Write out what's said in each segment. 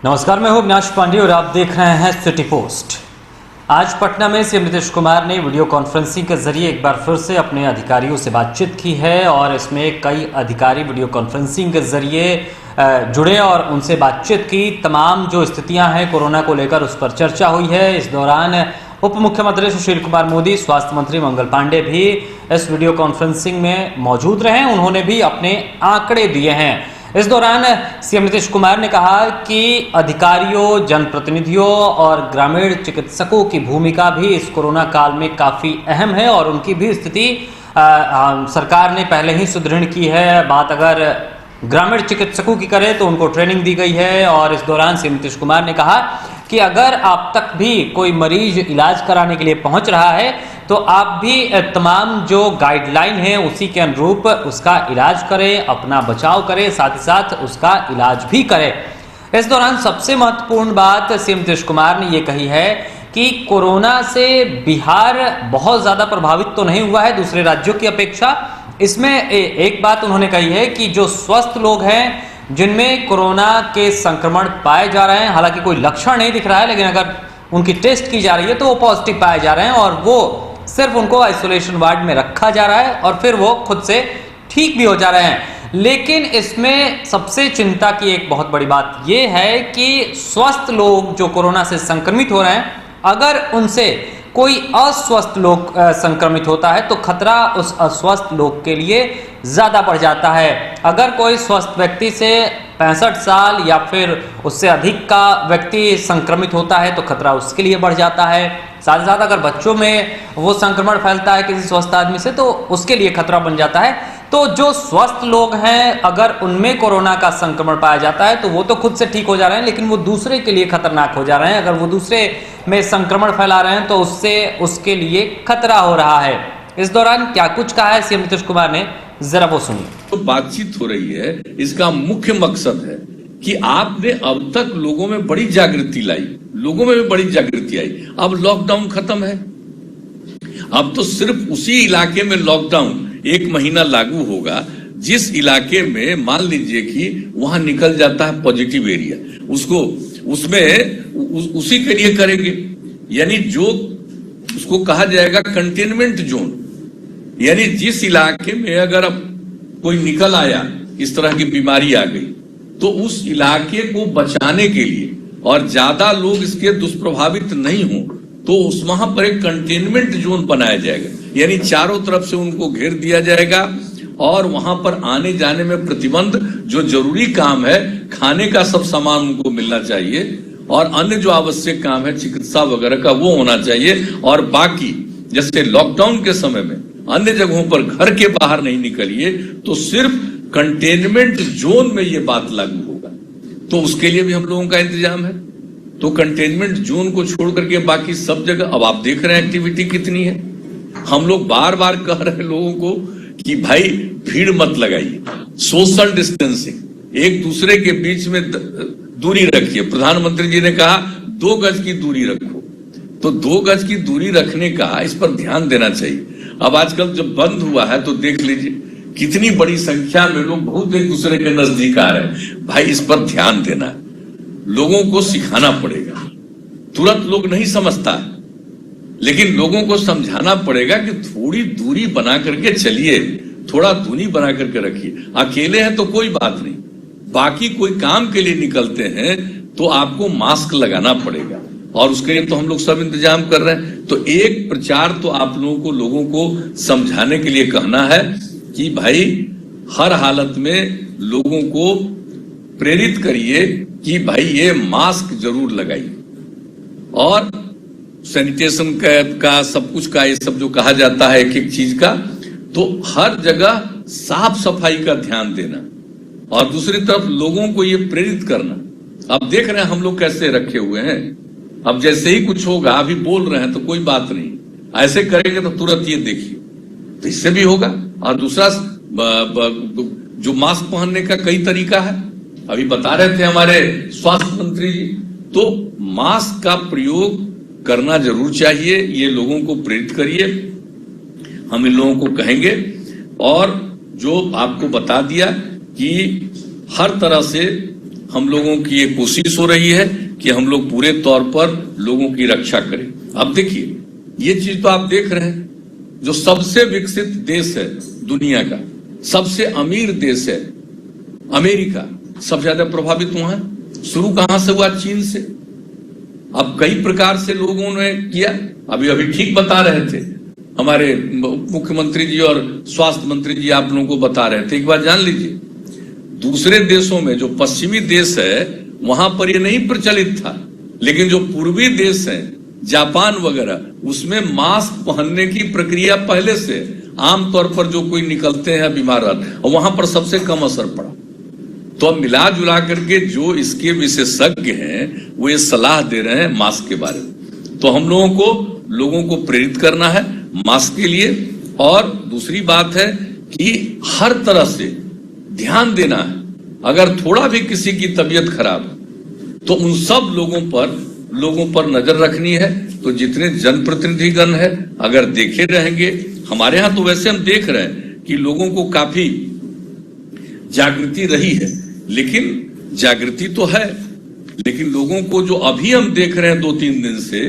नमस्कार, मैं हूं अविनाश पांडे और आप देख रहे हैं सिटी पोस्ट। आज पटना में सीएम नीतीश कुमार ने वीडियो कॉन्फ्रेंसिंग के जरिए एक बार फिर से अपने अधिकारियों से बातचीत की है और इसमें कई अधिकारी वीडियो कॉन्फ्रेंसिंग के जरिए जुड़े और उनसे बातचीत की। तमाम जो स्थितियां हैं कोरोना को लेकर उस पर चर्चा हुई है। इस दौरान उप मुख्यमंत्री सुशील कुमार मोदी, स्वास्थ्य मंत्री मंगल पांडे भी इस वीडियो कॉन्फ्रेंसिंग में मौजूद रहे। उन्होंने भी अपने आंकड़े दिए हैं। इस दौरान सीएम नीतीश कुमार ने कहा कि अधिकारियों, जनप्रतिनिधियों और ग्रामीण चिकित्सकों की भूमिका भी इस कोरोना काल में काफ़ी अहम है और उनकी भी स्थिति सरकार ने पहले ही सुदृढ़ की है। बात अगर ग्रामीण चिकित्सकों की करें तो उनको ट्रेनिंग दी गई है और इस दौरान सीएम नीतीश कुमार ने कहा कि अगर आप तक भी कोई मरीज इलाज कराने के लिए पहुंच रहा है तो आप भी तमाम जो गाइडलाइन है उसी के अनुरूप उसका इलाज करें, अपना बचाव करें, साथ ही साथ उसका इलाज भी करें। इस दौरान सबसे महत्वपूर्ण बात सीएम नीतीश कुमार ने ये कही है कि कोरोना से बिहार बहुत ज़्यादा प्रभावित तो नहीं हुआ है दूसरे राज्यों की अपेक्षा। इसमें एक बात उन्होंने कही है कि जो स्वस्थ लोग हैं जिनमें कोरोना के संक्रमण पाए जा रहे हैं, हालांकि कोई लक्षण नहीं दिख रहा है, लेकिन अगर उनकी टेस्ट की जा रही है तो वो पॉजिटिव पाए जा रहे हैं और वो सिर्फ उनको आइसोलेशन वार्ड में रखा जा रहा है और फिर वो खुद से ठीक भी हो जा रहे हैं। लेकिन इसमें सबसे चिंता की एक बहुत बड़ी बात ये है कि स्वस्थ लोग जो कोरोना से संक्रमित हो रहे हैं, अगर उनसे कोई अस्वस्थ लोग संक्रमित होता है तो खतरा उस अस्वस्थ लोग के लिए ज़्यादा बढ़ जाता है। अगर कोई स्वस्थ व्यक्ति से 65 साल या फिर उससे अधिक का व्यक्ति संक्रमित होता है तो खतरा उसके लिए बढ़ जाता है। साथ ही साथ अगर बच्चों में वो संक्रमण फैलता है किसी स्वस्थ आदमी से तो उसके लिए खतरा बन जाता है। तो जो स्वस्थ लोग हैं अगर उनमें कोरोना का संक्रमण पाया जाता है तो वो तो खुद से ठीक हो जा रहे हैं, लेकिन वो दूसरे के लिए खतरनाक हो जा रहे हैं। अगर वो दूसरे में संक्रमण फैला रहे हैं तो उससे उसके लिए खतरा हो रहा है। इस दौरान क्या कुछ कहा है सीएम नीतीश कुमार ने, जरा वो सुनिए। तो बातचीत हो रही है, इसका मुख्य मकसद है कि आपने अब तक लोगों में बड़ी जागृति लाई, लोगों में भी बड़ी जागृति आई। अब लॉकडाउन खत्म है, अब तो सिर्फ उसी इलाके में लॉकडाउन 1 महीना लागू होगा जिस इलाके में मान लीजिए कि वहां निकल जाता है पॉजिटिव एरिया, उसको उसमें उसी के लिए करेंगे। यानी जो उसको कहा जाएगा कंटेनमेंट जोन, यानी जिस इलाके में अगर अब कोई निकल आया, इस तरह की बीमारी आ गई, तो उस इलाके को बचाने के लिए और ज्यादा लोग इसके दुष्प्रभावित नहीं हो तो उस वहां पर एक कंटेनमेंट जोन बनाया जाएगा। यानी चारों तरफ से उनको घेर दिया जाएगा और वहां पर आने जाने में प्रतिबंध, जो जरूरी काम है, खाने का सब सामान उनको मिलना चाहिए और अन्य जो आवश्यक काम है चिकित्सा वगैरह का वो होना चाहिए। और बाकी जैसे लॉकडाउन के समय में अन्य जगहों पर घर के बाहर नहीं निकलिए तो सिर्फ कंटेनमेंट जोन में ये बात लागू होगा। तो उसके लिए भी हम लोगों का इंतजाम है। तो कंटेनमेंट जोन को छोड़ करके बाकी सब जगह अब आप देख रहे हैं एक्टिविटी कितनी है। हम लोग बार बार कह रहे हैं लोगों को कि भाई भीड़ मत लगाइए, सोशल डिस्टेंसिंग, एक दूसरे के बीच में दूरी रखिए। प्रधानमंत्री जी ने कहा 2 गज की दूरी रखो, तो 2 गज की दूरी रखने का इस पर ध्यान देना चाहिए। अब आजकल जब बंद हुआ है तो देख लीजिए कितनी बड़ी संख्या में लोग बहुत एक दूसरे के नजदीक आ रहे हैं। भाई इस पर ध्यान देना है, लोगों को सिखाना पड़ेगा। तुरंत लोग नहीं समझता, लेकिन लोगों को समझाना पड़ेगा कि थोड़ी दूरी बना करके चलिए, थोड़ा दूरी बना करके रखिए। अकेले हैं तो कोई बात नहीं, बाकी कोई काम के लिए निकलते हैं तो आपको मास्क लगाना पड़ेगा और उसके लिए तो हम लोग सब इंतजाम कर रहे हैं। तो एक प्रचार तो आप लोगों को समझाने के लिए कहना है कि भाई हर हालत में लोगों को प्रेरित करिए कि भाई ये मास्क जरूर लगाइए और सैनिटेशन का सब कुछ का ये सब जो कहा जाता है एक एक चीज का, तो हर जगह साफ सफाई का ध्यान देना और दूसरी तरफ लोगों को ये प्रेरित करना। अब देख रहे हैं हम लोग कैसे रखे हुए हैं। अब जैसे ही कुछ होगा, अभी बोल रहे हैं तो कोई बात नहीं, ऐसे करेंगे तो तुरंत ये देखिए, तो इससे भी होगा। और दूसरा जो मास्क पहनने का कई तरीका है, अभी बता रहे थे हमारे स्वास्थ्य मंत्री जी, तो मास्क का प्रयोग करना जरूर चाहिए। ये लोगों को प्रेरित करिए, हम इन लोगों को कहेंगे। और जो आपको बता दिया कि हर तरह से हम लोगों की ये कोशिश हो रही है कि हम लोग पूरे तौर पर लोगों की रक्षा करें। अब देखिए, ये चीज तो आप देख रहे हैं, जो सबसे विकसित देश है दुनिया का, सबसे अमीर देश है अमेरिका, सबसे ज्यादा प्रभावित वहां है। शुरू कहां से हुआ? चीन से। अब कई प्रकार से लोगों ने किया। अभी ठीक बता रहे थे हमारे मुख्यमंत्री जी और स्वास्थ्य मंत्री जी, आप लोगों को बता रहे थे। एक बात जान लीजिए, दूसरे देशों में जो पश्चिमी देश है वहां पर ये नहीं प्रचलित था, लेकिन जो पूर्वी देश है, जापान वगैरह, उसमें मास्क पहनने की प्रक्रिया पहले से, आमतौर पर जो कोई निकलते हैं बीमार, और वहां पर सबसे कम असर पड़ा। तो अब मिला जुला करके जो इसके विशेषज्ञ हैं वो ये सलाह दे रहे हैं मास्क के बारे में। तो हम लोगों को प्रेरित करना है मास्क के लिए। और दूसरी बात है कि हर तरह से ध्यान देना है। अगर थोड़ा भी किसी की तबीयत खराब है तो उन सब लोगों पर नजर रखनी है। तो जितने जनप्रतिनिधिगण है, अगर देखे रहेंगे, हमारे यहां तो वैसे हम देख रहे हैं कि लोगों को काफी जागृति रही है, लेकिन जागृति तो है, लेकिन लोगों को जो अभी हम देख रहे हैं 2-3 दिन से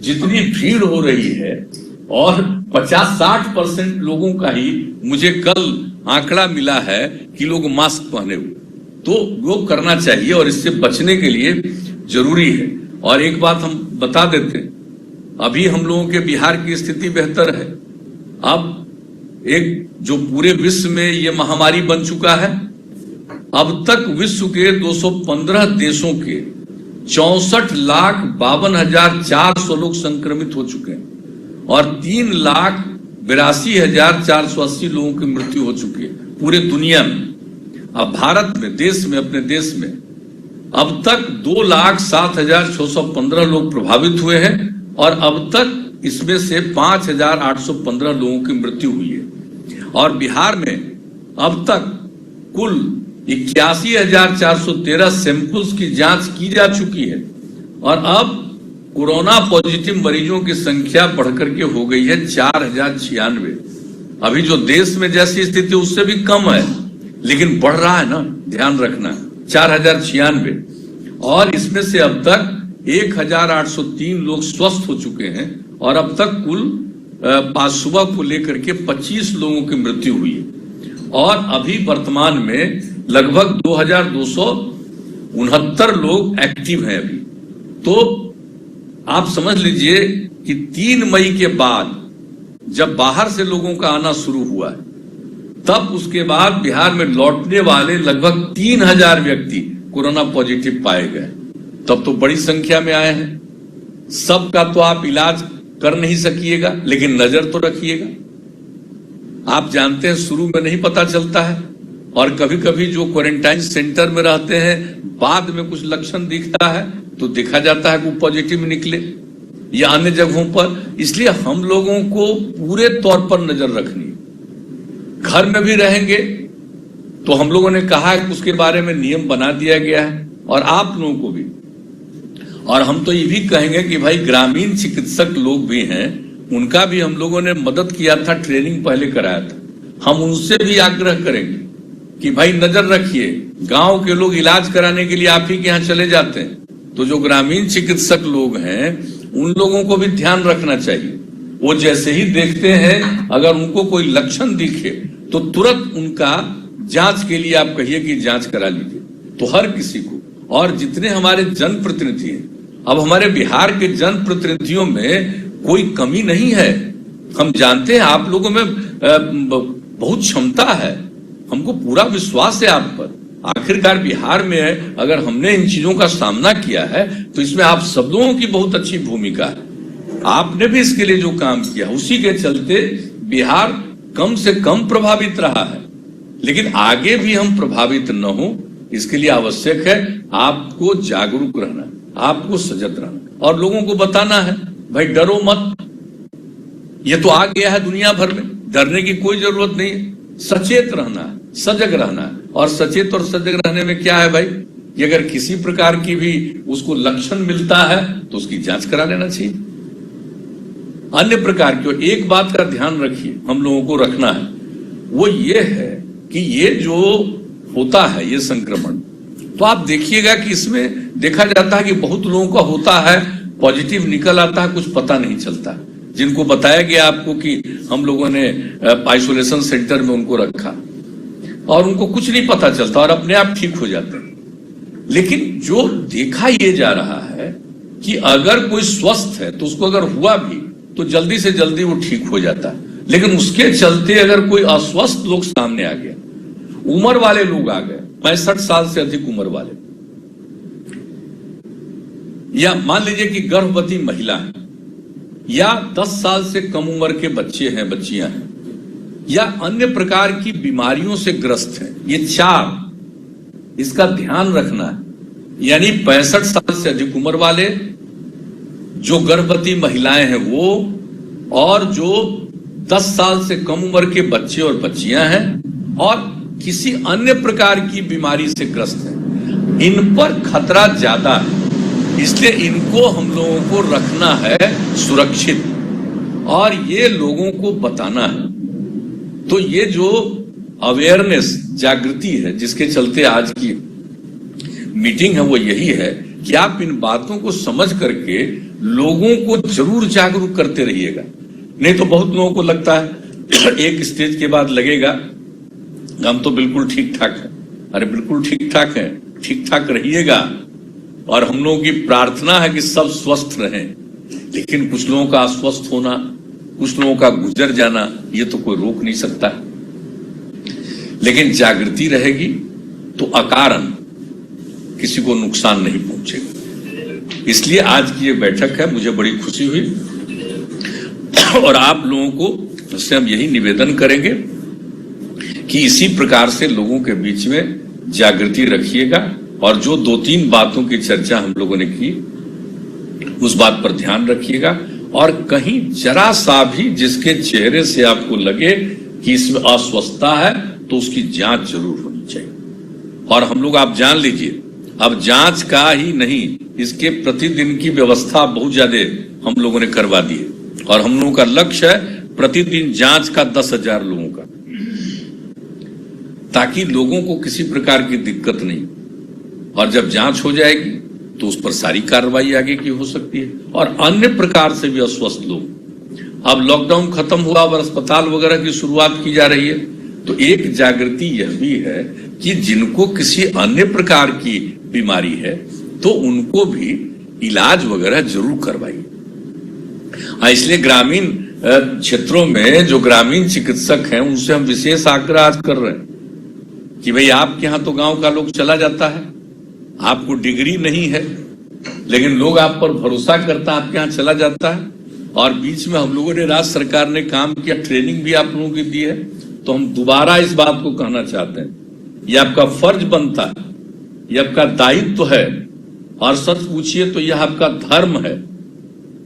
जितनी भीड़ हो रही है, और 50-60% लोगों का ही मुझे कल आंकड़ा मिला है कि लोग मास्क पहने हुए। तो वो करना चाहिए और इससे बचने के लिए जरूरी है। और एक बात हम बता देते हैं, अभी हम लोगों के बिहार की स्थिति बेहतर है। अब एक जो पूरे विश्व में ये महामारी बन चुका है, अब तक विश्व के 215 देशों के 64,52,400 लोग संक्रमित हो चुके हैं और 3,82,480 लोगों की मृत्यु हो चुकी है पूरे दुनिया में। अब भारत में, अपने देश में अब तक 2,07,615 लोग प्रभावित हुए हैं और अब तक इसमें से 5,815 लोगों की मृत्यु हुई है। और बिहार में अब तक कुल 81,413 सैंपल्स की जांच की जा चुकी है और अब कोरोना पॉजिटिव मरीजों की संख्या बढ़कर के हो गई है 4,096। अभी जो देश में जैसी स्थिति उससे भी कम है, लेकिन बढ़ रहा है ना, ध्यान रखना, 4,096। और इसमें से अब तक 1,803 लोग स्वस्थ हो चुके हैं और अब तक कुल आज सुबह को लेकर के 25 लोगों की मृत्यु हुई है। और अभी वर्तमान में लगभग 2,269 लोग एक्टिव हैं अभी। तो आप समझ लीजिए कि 3 मई के बाद जब बाहर से लोगों का आना शुरू हुआ है, तब उसके बाद बिहार में लौटने वाले लगभग 3,000 व्यक्ति कोरोना पॉजिटिव पाए गए। तब तो बड़ी संख्या में आए हैं। सबका तो आप इलाज कर नहीं सकिएगा, लेकिन नजर तो रखिएगा। आप जानते हैं शुरू में नहीं पता चलता है और कभी कभी जो क्वारंटाइन सेंटर में रहते हैं बाद में कुछ लक्षण दिखता है तो देखा जाता है कि पॉजिटिव निकले या अन्य जगहों पर। इसलिए हम लोगों को पूरे तौर पर नजर रखनी है। घर में भी रहेंगे तो हम लोगों ने कहा है कि उसके बारे में नियम बना दिया गया है और आप लोगों को भी। और हम तो ये भी कहेंगे कि भाई ग्रामीण चिकित्सक लोग भी हैं, उनका भी हम लोगों ने मदद किया था, ट्रेनिंग पहले कराया था। हम उनसे भी आग्रह करेंगे कि भाई नजर रखिए। गांव के लोग इलाज कराने के लिए आप ही के यहाँ चले जाते हैं, तो जो ग्रामीण चिकित्सक लोग हैं उन लोगों को भी ध्यान रखना चाहिए। वो जैसे ही देखते हैं अगर उनको कोई लक्षण दिखे तो तुरंत उनका जांच के लिए आप कहिए कि जांच करा लीजिए। तो हर किसी को, और जितने हमारे जनप्रतिनिधि हैं, अब हमारे बिहार के जनप्रतिनिधियों में कोई कमी नहीं है। हम जानते हैं आप लोगों में बहुत क्षमता है, हमको पूरा विश्वास है आप पर। आखिरकार बिहार में अगर हमने इन चीजों का सामना किया है तो इसमें आप सब लोगों की बहुत अच्छी भूमिका है। आपने भी इसके लिए जो काम किया, उसी के चलते बिहार कम से कम प्रभावित रहा है। लेकिन आगे भी हम प्रभावित न हो, इसके लिए आवश्यक है आपको जागरूक रहना, आपको सजग रहना और लोगों को बताना है भाई डरो मत। ये तो आ गया है दुनिया भर में, डरने की कोई जरूरत नहीं है। सचेत रहना है, सजग रहना है। और सचेत और सजग रहने में क्या है भाई, कि अगर किसी प्रकार की भी उसको लक्षण मिलता है तो उसकी जांच करा लेना चाहिए। अन्य प्रकार की एक बात का ध्यान रखिए, हम लोगों को रखना है, वो ये है कि ये जो होता है ये संक्रमण, तो आप देखिएगा कि इसमें देखा जाता है कि बहुत लोगों का होता है, पॉजिटिव निकल आता है, कुछ पता नहीं चलता। जिनको बताया गया आपको कि हम लोगों ने आइसोलेशन सेंटर में उनको रखा और उनको कुछ नहीं पता चलता और अपने आप ठीक हो जाते हैं। लेकिन जो देखा ये जा रहा है कि अगर कोई स्वस्थ है तो उसको अगर हुआ भी तो जल्दी से जल्दी वो ठीक हो जाता है। लेकिन उसके चलते अगर कोई अस्वस्थ लोग सामने आ गया, उम्र वाले लोग आ गए, 65 साल से अधिक उम्र वाले, या मान लीजिए कि गर्भवती महिला है, या 10 साल से कम उम्र के बच्चे हैं, बच्चियां हैं, या अन्य प्रकार की बीमारियों से ग्रस्त हैं, ये 4 इसका ध्यान रखना है। यानी 65 साल से अधिक उम्र वाले, जो गर्भवती महिलाएं हैं वो, और जो 10 साल से कम उम्र के बच्चे और बच्चियां हैं, और किसी अन्य प्रकार की बीमारी से ग्रस्त हैं। इन पर खतरा ज्यादा है, इसलिए इनको हम लोगों को रखना है सुरक्षित और ये लोगों को बताना है। तो ये जो अवेयरनेस, जागृति है जिसके चलते आज की मीटिंग है, वो यही है कि आप इन बातों को समझ करके लोगों को जरूर जागरूक करते रहिएगा। नहीं तो बहुत लोगों को लगता है एक स्टेज के बाद लगेगा हम तो बिल्कुल ठीक ठाक है। अरे बिल्कुल ठीक ठाक है, ठीक ठाक रहिएगा। और हम लोगों की प्रार्थना है कि सब स्वस्थ रहें, लेकिन कुछ लोगों का अस्वस्थ होना, कुछ लोगों का गुजर जाना, ये तो कोई रोक नहीं सकता। लेकिन जागृति रहेगी तो अकारण किसी को नुकसान नहीं पहुंचेगा। इसलिए आज की ये बैठक है, मुझे बड़ी खुशी हुई और आप लोगों को से हम यही निवेदन करेंगे कि इसी प्रकार से लोगों के बीच में जागृति रखिएगा और जो 2-3 बातों की चर्चा हम लोगों ने की उस बात पर ध्यान रखिएगा। और कहीं जरा सा भी जिसके चेहरे से आपको लगे कि इसमें अस्वस्थता है तो उसकी जांच जरूर होनी चाहिए। और हम लोग, आप जान लीजिए, अब जांच का ही नहीं, इसके प्रतिदिन की व्यवस्था बहुत ज्यादा हम लोगों ने करवा दी है और हम लोगों का लक्ष्य है प्रतिदिन जांच का 10,000 लोगों का, ताकि लोगों को किसी प्रकार की दिक्कत नहीं। और जब जांच हो जाएगी तो उस पर सारी कार्रवाई आगे की हो सकती है। और अन्य प्रकार से भी अस्वस्थ लोग, अब लॉकडाउन खत्म हुआ और अस्पताल वगैरह की शुरुआत की जा रही है, तो एक जागृति यह भी है कि जिनको किसी अन्य प्रकार की बीमारी है तो उनको भी इलाज वगैरह जरूर करवाइए। इसलिए ग्रामीण क्षेत्रों में जो ग्रामीण चिकित्सक हैं उनसे हम विशेष आग्रह आज कर रहे हैं कि भाई आपके यहाँ तो गांव का लोग चला जाता है, आपको डिग्री नहीं है लेकिन लोग आप पर भरोसा करता है, आपके यहाँ चला जाता है। और बीच में हम लोगों ने, राज्य सरकार ने काम किया, ट्रेनिंग भी आप लोगों की दी है। तो हम दोबारा इस बात को कहना चाहते हैं, ये आपका फर्ज बनता है, ये आपका दायित्व है और सच पूछिए तो यह आपका धर्म है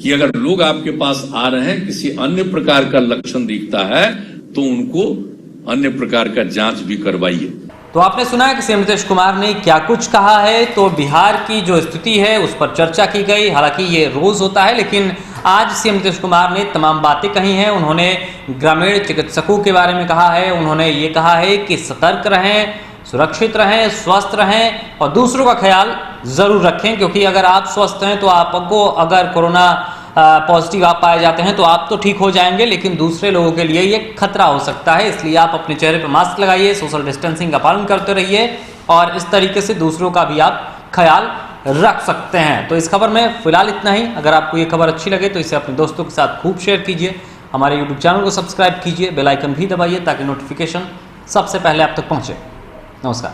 कि अगर लोग आपके पास आ रहे हैं, किसी अन्य प्रकार का लक्षण दिखता है तो उनको अन्य प्रकार का जांच भी करवाइए। तो आपने सुना है कि सीएम नीतीश कुमार ने क्या कुछ कहा है। तो बिहार की जो स्थिति है उस पर चर्चा की गई, हालांकि ये रोज होता है, लेकिन आज सीएम नीतीश कुमार ने तमाम बातें कही हैं। उन्होंने ग्रामीण चिकित्सकों के बारे में कहा है, उन्होंने ये कहा है कि सतर्क रहें, सुरक्षित रहें, स्वस्थ रहें और दूसरों का ख्याल जरूर रखें, क्योंकि अगर आप स्वस्थ हैं तो आपको अगर कोरोना पॉजिटिव आप पाए जाते हैं तो आप तो ठीक हो जाएंगे, लेकिन दूसरे लोगों के लिए ये खतरा हो सकता है। इसलिए आप अपने चेहरे पर मास्क लगाइए, सोशल डिस्टेंसिंग का पालन करते रहिए और इस तरीके से दूसरों का भी आप ख्याल रख सकते हैं। तो इस खबर में फिलहाल इतना ही। अगर आपको ये खबर अच्छी लगे तो इसे अपने दोस्तों के साथ खूब शेयर कीजिए। हमारे यूट्यूब चैनल को सब्सक्राइब कीजिए, बेल आइकन भी दबाइए ताकि नोटिफिकेशन सबसे पहले आप तक पहुंचे। नमस्कार।